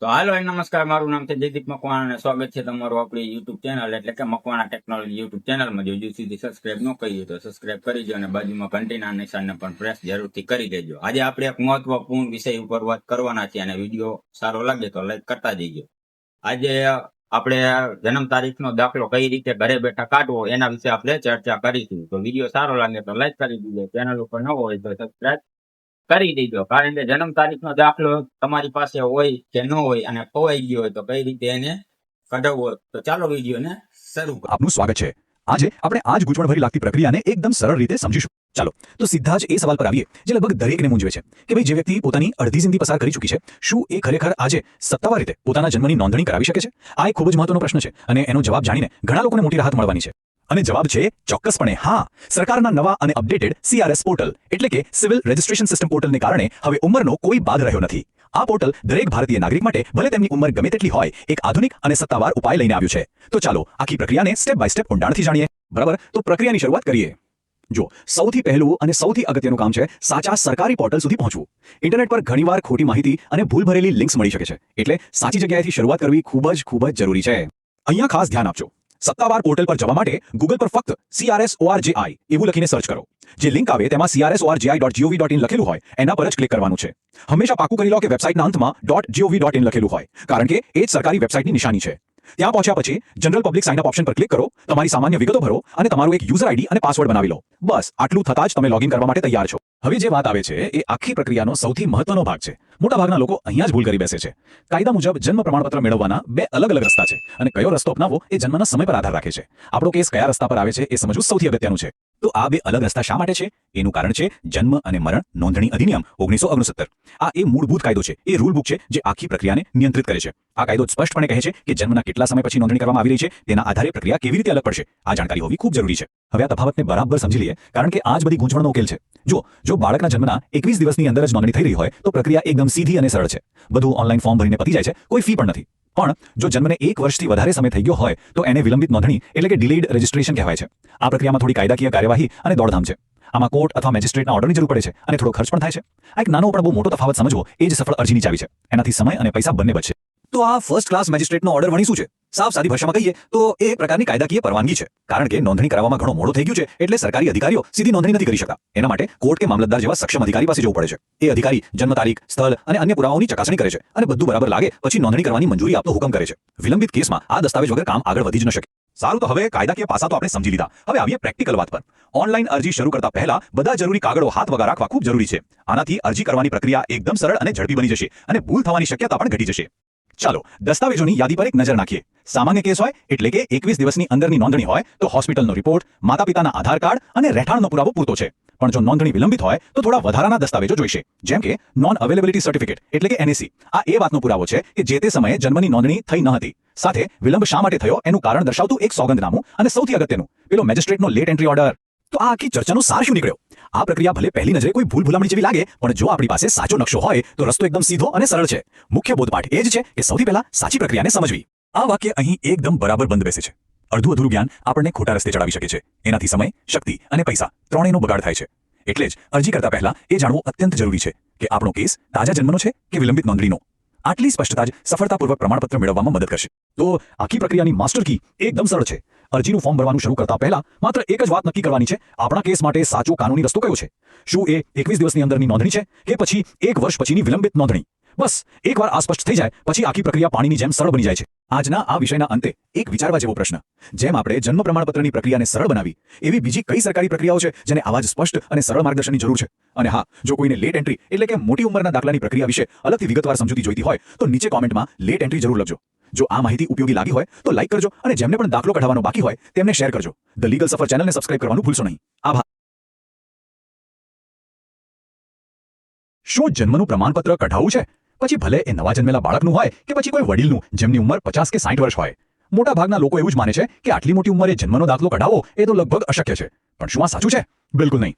તો હાલો નમસ્કાર, મારું નામ છે જયદીપ મકવાણા અને સ્વાગત છે તમારું આપણી યુટ્યુબ ચેનલ એટલે કે મકવાણા ટેકનોલોજી યુટ્યુબ ચેનલમાં. જો હજુ સુધી સબસ્ક્રાઇબ ન કરી તો સબસ્ક્રાઇબ કરી દો અને બાજુમાં ઘંટીના નિશાનને પણ પ્રેસ જરૂરથી કરી દેજો. આજે આપણે એક મહત્વપૂર્ણ વિષય ઉપર વાત કરવાના છીએ અને વિડીયો સારો લાગે તો લાઈક કરતા જઈજો. આજે આપણે જન્મ તારીખનો દાખલો કઈ રીતે ઘરે બેઠા કાઢવો એના વિશે આપણે ચર્ચા કરીશું. તો વિડીયો સારો લાગે તો લાઈક કરી દીજો, ચેનલ ઉપર ન હોય તો સબસ્ક્રાઇબ કરી દેજો. કારણ કે જન્મ તારીખનો દાખલો તમારી પાસે હોય કે ન હોય અને ખોવાઈ ગયો હોય તો કઈ રીતે એને કઢાવવો, તો ચાલો વિડીયોને શરૂ કરો. આપનું સ્વાગત છે. આજે આપણે આ જ ગૂંચવણભરી લાગતી પ્રક્રિયાને એકદમ સરળ રીતે સમજીશું. ચાલો તો સીધા જ એ સવાલ પર આવીએ જે લગભગ દરેકને મૂંઝવે છે કે ભાઈ જે વ્યક્તિ પોતાની અડધી જિંદગી પસાર કરી ચૂકી છે, શું એ ખરેખર આજે સત્તાવાર રીતે પોતાના જન્મની નોંધણી કરાવી શકે છે? આ એક ખૂબ જ મહત્વનો પ્રશ્ન છે અને એનો જવાબ જાણીને ઘણા લોકોને મોટી રાહત મળવાની છે. અને જવાબ છે ચોક્કસપણે હા. સરકારના નવા અને અપડેટેડ CRS પોર્ટલ એટલે કે સિવિલ રજિસ્ટ્રેશન સિસ્ટમ પોર્ટલને કારણે હવે ઉંમરનો કોઈ બાદ રહ્યો નથી. આ પોર્ટલ દરેક ભારતીય નાગરિક માટે ભલે તેમની ઉંમર ગમે તેટલી હોય એક આધુનિક અને સત્તાવાર ઉપાય લઈને આવ્યું છે. તો ચાલો આખી પ્રક્રિયાને સ્ટેપ બાય સ્ટેપ ઊંડાણથી જાણીએ. બરાબર, તો પ્રક્રિયાની શરૂઆત કરીએ. જો સૌથી પહેલું અને સૌથી અગત્યનું કામ છે સાચા સરકારી પોર્ટલ સુધી પહોંચવું. ઇન્ટરનેટ પર ઘણીવાર ખોટી માહિતી અને ભૂલ ભરેલી લિંક્સ મળી શકે છે, એટલે સાચી જગ્યાએથી શરૂઆત કરવી ખૂબ જ જરૂરી છે. અહીંયા ખાસ ધ્યાન આપજો. સત્તાવાર પોર્ટલ પર જવા માટે ગૂગલ પર ફક્ત CRSORJI એવું લખીને સર્ચ કરો. જે લિંક આવે તેમાં crsorji.gov.in લખેલું હોય એના પર જ ક્લિક કરવાનું છે. હંમેશા પાકું કરી લો કે વેબસાઇટના અંતમાં .gov.in લખેલું હોય, કારણ કે એ જ સરકારી વેબસાઇટની નિશાની છે. ત્યાં પહોંચ્યા પછી general public sign up option પર ક્લિક કરો, તમારી સામાન્ય વિગતો ભરો અને તમારું એક યુઝર આઈડી અને પાસવર્ડ બનાવી લો. બસ આટલું થતાં જ તમે લોગિન કરવા માટે તૈયાર છો. હવે જે વાત આવે છે એ આખી પ્રક્રિયાનો સૌથી મહત્વનો ભાગ છે. મોટાભાગના લોકો અહીંયા જ ભૂલ કરી બેસે છે. કાયદા મુજબ જન્મ પ્રમાણપત્ર મેળવવાના બે અલગ રસ્તા છે અને કયો રસ્તો અપનાવવો એ જન્મના સમય પર આધાર રાખે છે. આપણો કેસ કયા રસ્તા પર આવે છે એ સમજવું સૌથી અગત્યનું છે. તો આ બે અલગ રસ્તા શા માટે છે? એનું કારણ છે જન્મ અને મરણ નોંધણી અધિનિયમ 1969. આ એ મૂળભૂત કાયદો છે, એ રૂલ બુક છે જે આખી પ્રક્રિયાને નિયંત્રિત કરે છે. આ કાયદો સ્પષ્ટપણે કહે છે કે જન્મના કેટલા સમય પછી નોંધણી કરવામાં આવી રહી છે તેના આધારે પ્રક્રિયા કેવી રીતે અલગ પડશે. આ જાણકારી હોવી ખૂબ જરૂરી છે. હવે આ તફાવતને બરાબર સમજી લઈએ, કારણ કે આ જ બધી ગૂંચવણનો ઉકેલ છે. જો બાળકના જન્મના 21 દિવસની અંદર જ નોંધણી થઈ રહી હોય તો પ્રક્રિયા એકદમ સીધી અને સરળ છે. બધું ઓનલાઈન ફોર્મ ભરીને પતી જાય છે, કોઈ ફી પણ નથી. પણ જો જન્મને 1 વર્ષથી વધારે સમય થઈ ગયો હોય તો એને વિલંબિત નોંધણી એટલે કે ડિલેડ રજિસ્ટ્રેશન કહેવાય છે. આ પ્રક્રિયામાં થોડી કાયદાકીય કાર્યવાહી અને દોડધામ છે. આમાં કોર્ટ અથવા મેજિસ્ટ્રેટના ઓર્ડરની જરૂર પડે છે અને થોડો ખર્ચ પણ થાય છે. આ એક નાનો પણ બહુ મોટો તફાવત સમજવો એ જ સફળ અરજીની ચાવી છે. એનાથી સમય અને પૈસા બંને બચશે. તો આ ફર્સ્ટ ક્લાસ મેજિસ્ટ્રેટનો ઓર્ડર વણી શું છે? સાફ સાદી ભાષામાં કહીએ તો એ એક પ્રકારની કાયદાકીય પરવાનગી છે. કારણ કે નોંધણી કરવામાં ઘણો મોડો થઈ ગયું છે એટલે સરકારી અધિકારીઓ સીધી નોંધણી નથી કરી શકતા. એના માટે કોર્ટ કે મામલતદાર જેવા સક્ષમ અધિકારી પાસે જવું પડે છે. એ અધિકારી જન્મ તારીખ, સ્થળ અને અન્ય પુરાવાઓની ચકાસણી કરે છે અને બધું બરાબર લાગે પછી નોંધણી કરવાની મંજૂરી આપતો હુકમ કરે છે. વિલંબિત કેસમાં આ દસ્તાવેજ વગર કામ આગળ વધી જ ન શકે. સારું, તો હવે કાયદાકીય પાસા તો આપણે સમજી લીધા. હવે આવીએ પ્રેક્ટિકલ વાત પર. ઓનલાઈન અરજી શરૂ કરતા પહેલા બધા જરૂરી કાગળો હાથ વગા રાખવા ખૂબ જરૂરી છે. આનાથી અરજી કરવાની પ્રક્રિયા એકદમ સરળ અને ઝડપી બની જશે અને ભૂલ થવાની શક્યતા પણ ઘટી જશે. ચાલો દસ્તાવેજોની યાદી પર એક નજર નાખીએ. સામાન્ય કેસ હોય એટલે કે 21 દિવસની અંદરની નોંધણી હોય તો હોસ્પિટલનો રિપોર્ટ, માતા પિતાના આધાર કાર્ડ અને રહેઠાણનો પુરાવો પૂરતો છે. પણ જો નોંધણી વિલંબિત હોય તો થોડા વધારાના દસ્તાવેજો જોઈશે, જેમ કે નોન અવેલેબિલિટી સર્ટિફિકેટ એટલે કે NAC. આ એ વાતનો પુરાવો છે કે જે તે સમયે જન્મની નોંધણી થઈ ન હતી. સાથે વિલંબ શા માટે થયો એનું કારણ દર્શાવતું એક સોગંદનામું અને સૌથી અગત્યનું પેલો મેજિસ્ટ્રેટનો લેટ એન્ટ્રી ઓર્ડર. તો આ આખી ચર્ચાનો સાર શું નીકળ્યો? આ પ્રક્રિયા ભલે પહેલી નજરે કોઈ ભૂલ ભૂલામણી જેવી લાગે, પણ જો આપણી પાસે સાચો નકશો હોય તો રસ્તો એકદમ સીધો અને સરળ છે. મુખ્ય બોધપાઠ એ જ છે કે સૌથી પહેલા સાચી પ્રક્રિયાને સમજવી. આ વાક્ય અહીં એકદમ બરાબર બંધ બેસે છે. અડધું જ્ઞાન આપણને ખોટા રસ્તે ચડાવી શકે છે. એનાથી સમય, શક્તિ અને પૈસા ત્રણેયનો બગાડ થાય છે. એટલે જ અરજી કરતા પહેલા એ જાણવું અત્યંત જરૂરી છે કે આપણો કેસ તાજા જન્મનો છે કે વિલંબિત નોંધણીનો. આટલી સ્પષ્ટતા જ સફળતાપૂર્વક પ્રમાણપત્ર મેળવવામાં મદદ કરશે. તો આખી પ્રક્રિયાની માસ્ટર કી એકદમ સરળ છે. અરજીનું ફોર્મ ભરવાનું શરૂ કરતા પહેલા માત્ર એક જ વાત નક્કી કરવાની છે, આપણા કેસ માટે સાચો કાનૂની રસ્તો કયો છે? શું એ 21 દિવસની અંદરની નોંધણી છે કે પછી 1 વર્ષ પછીની વિલંબિત નોંધણી? બસ એકવાર આ સ્પષ્ટ થઈ જાય પછી આખી પ્રક્રિયા પાણીની જેમ સરળ બની જાય છે. આજના આ વિષયના અંતે એક વિચારવા જેવો પ્રશ્ન: જેમ આપણે જન્મ પ્રમાણપત્રની પ્રક્રિયાને સરળ બનાવી, એવી બીજી કઈ સરકારી પ્રક્રિયાઓ છે જેને આવા જ સ્પષ્ટ અને સરળ માર્ગદર્શનની જરૂર છે? અને હા, જો કોઈને લેટ એન્ટ્રી એટલે કે મોટી ઉંમરના દાખલાની પ્રક્રિયા વિશે અલગથી વિગતવાર સમજૂતી જોઈતી હોય તો નીચે કોમેન્ટમાં લેટ એન્ટ્રી જરૂર લખજો. જો આ માહિતી ઉપયોગી લાગી હોય તો લાઈક કરજો અને જેમને પણ દાખલો કઢાવવાનો બાકી હોય તેમને શેર કરજો. ધ લીગલ સફર ચેનલને સબસ્ક્રાઇબ કરવાનું ભૂલશો નહીં. આભાર. શું જન્મનું પ્રમાણપત્ર કઢાવવું છે? પછી ભલે એ નવા જન્મેલા બાળકનું હોય કે પછી કોઈ વડીલનું જેમની ઉંમર 50 કે 60 વર્ષ હોય. મોટા ભાગના લોકો એવું જ માને છે કે આટલી મોટી ઉંમરે જન્મનો દાખલો કઢાવવો એ તો લગભગ અશક્ય છે. પણ શું આ સાચું છે? બિલકુલ નહીં.